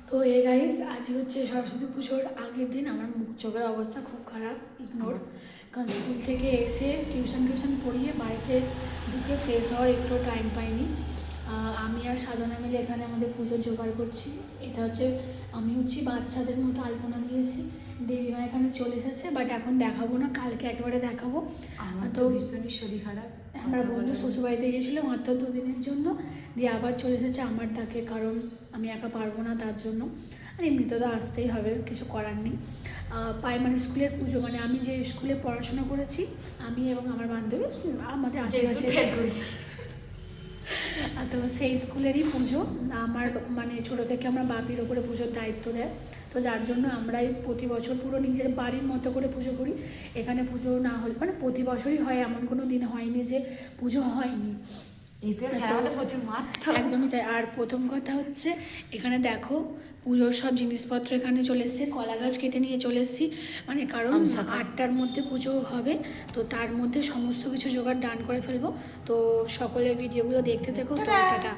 তো গাইস, আজকে হচ্ছে সরস্বতী পুজোর আগের দিন। আমার মুখ চোখের অবস্থা খুব খারাপ, ইগনোর। কারণ স্কুল থেকে এসে টিউশন পড়িয়ে বাড়িতে ঢুকে ফ্রেশ হওয়ার একটু টাইম পাইনি। আমি আর সাধনা মিলে এখানে আমাদের পুজোর জোগাড় করছি। এটা হচ্ছে আমি বাচ্চাদের মতো আলপনা দিয়েছি। দেবীমা এখানে চলে এসেছে, বাট এখন দেখাবো না, কালকে একেবারে দেখাবো। আমার তো ভীষণই শরীর খারাপ। আমরা বন্ধু শ্বশুরবাড়িতে গিয়েছিলাম মাত্র 2 দিনের জন্য, দিয়ে আবার চলে এসেছে আমার ডাকে, কারণ আমি একা পারবো না তার জন্য। আর এমনিতে তো আসতেই হবে, কিছু করার নেই। প্রাইমারি স্কুলের পুজো, মানে আমি যে স্কুলে পড়াশোনা করেছি, আমি এবং আমার বান্ধবী আমাদের আশেপাশে, তো সেই স্কুলেরই পুজো। আমার মানে ছোটো থেকে আমরা বাপির ওপরে পুজোর দায়িত্ব দেয়, তো যার জন্য আমরাই প্রতি বছর পুরো নিজের বাড়ির মতো করে পুজো করি। এখানে পুজো না হলে, মানে প্রতি বছরই হয়, এমন কোনো দিন হয়নি যে পুজো হয়নি। একদমই তাই। আর প্রথম কথা হচ্ছে, এখানে দেখো পুজোর সব জিনিসপত্র এখানে চলে এসছে। কলা গাছ কেটে নিয়ে চলে এসেছি, মানে কারণ 8টার মধ্যে পুজো হবে, তো তার মধ্যে সমস্ত কিছু জোগাড় ডান করে ফেলবো। তো সকলের ভিডিওগুলো দেখতে দেখো। তো টাটা।